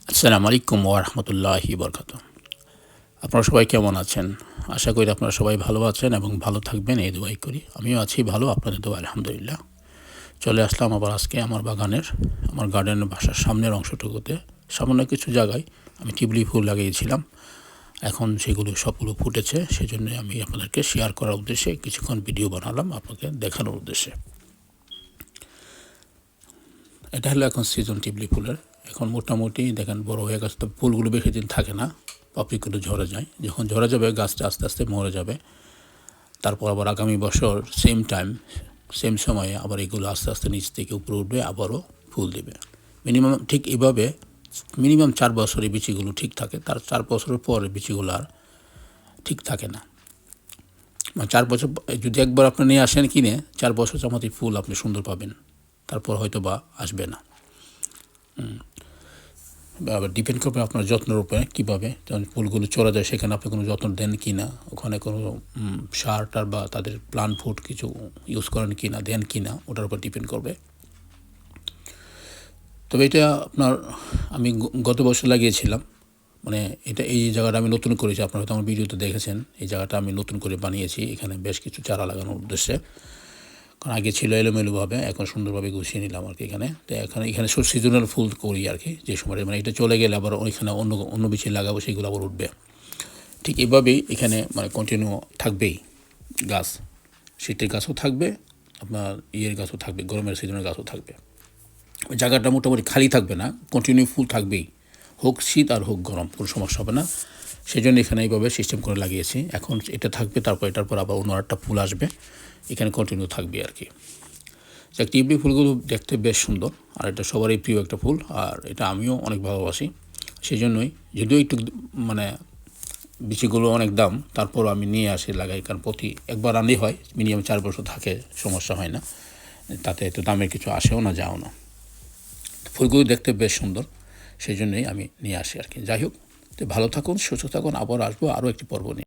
আসসালামু আলাইকুম ওয়া রাহমাতুল্লাহি ওয়া বারাকাতুহু। আপনারা সবাই কেমন আছেন? আশা করি আপনারা সবাই ভালো আছেন এবং ভালো থাকবেন এই দোয়াই করি। আমিও আছি ভালো, আপনাদের দোয়ায় আলহামদুলিল্লাহ। চলে আসলাম আবার আজকে আমার আমার গার্ডেনের বাসার সামনের অংশটুকুতে সামান্য কিছু জায়গায় আমি টিউলিপ ফুল লাগিয়েছিলাম। এখন সেগুলো সবগুলো ফুটেছে, সেজন্যই আমি আপনাদেরকে শেয়ার করার উদ্দেশ্যে কিছুক্ষণ ভিডিও বানালাম আপনাকে দেখানোর উদ্দেশ্যে। এটা হলো এখন সিজন টিউলিপ ফুলের। এখন মোটামুটি দেখেন বড় হয়ে গেছে, তো ফুলগুলো বেশি দিন থাকে না, পাপড়িগুলো ঝরে যায়। যখন ঝরে যাবে গাছটা আস্তে আস্তে মরে যাবে। তারপর আবার আগামী বছর সেম সময়ে আবার এগুলো আস্তে আস্তে নিচ থেকে উপরে উঠবে, আবারও ফুল দেবে। ঠিক এভাবে মিনিমাম 4 বছর এই বিচিগুলো ঠিক থাকে। তার 4 বছরের পরে বিচিগুলো আর ঠিক থাকে না। মানে 4 বছর যদি একবার আপনি নিয়ে আসেন কিনে, 4 বছর জামাতি ফুল আপনি সুন্দর পাবেন, তারপর হয়তো বা আসবে না। আবার ডিপেন্ড করবে আপনার যত্নের উপরে কীভাবে, যেমন ফুলগুলো চলে যায় সেখানে আপনি কোনো যত্ন দেন কি না, ওখানে কোনো সার টার বা তাদের প্লান্ট ফুড কিছু ইউজ করেন কি না, দেন কি না, ওটার উপর ডিপেন্ড করবে। তবে এটা আমি গত বছর লাগিয়েছিলাম। মানে এই জায়গাটা আমি নতুন করেছি, আপনারা হয়তো আমার ভিডিওতে দেখেছেন। এই জায়গাটা আমি নতুন করে বানিয়েছি, এখানে বেশ কিছু চারা লাগানোর উদ্দেশ্যে। কারণ আগে ছিল এলোমেলোভাবে, এখন সুন্দরভাবে গুছিয়ে নিলাম আর কি এখানে। তো এখানে সব সিজনাল ফুল করি আর কি, যে সময় মানে এটা চলে গেলে আবার ওইখানে অন্য বিচি লাগাবো, সেগুলো আবার উঠবে। ঠিক এভাবেই এখানে মানে কন্টিনিউ থাকবেই গাছ। শীতের গাছও থাকবে, আপনার গাছও থাকবে, গরমের সিজনের গাছও থাকবে। ওই জায়গাটা মোটামুটি খালি থাকবে না, কন্টিনিউ ফুল থাকবেই, হোক শীত আর হোক গরম, কোনো সমস্যা হবে না। সেই জন্য এখানে এইভাবে সিস্টেম করে লাগিয়েছি। এখন এটা থাকবে, তারপর এটার পর আবার অন্য একটা ফুল আসবে, এখানে কন্টিনিউ থাকবে আর কি। টিউলিপ ফুলগুলো দেখতে বেশ সুন্দর, আর এটা সবারই প্রিয় একটা ফুল, আর এটা আমিও অনেক ভালোবাসি। সেই জন্যই যদিও একটু মানে বিচিগুলো অনেক দাম, তারপরও আমি নিয়ে আসি লাগাই, কারণ একবার আনলেই হয়, মিনিমাম 4 বছর থাকে, সমস্যা হয় না, তাতে এত দামের কিছু আসেও না যাও না। ফুলগুলো দেখতে বেশ সুন্দর, সেই জন্যই আমি নিয়ে আসি আর কি। যাই হোক, তো ভালো থাকুন, সুস্থ থাকুন, আবার আসবো আরও একটি পর্ব নিয়ে।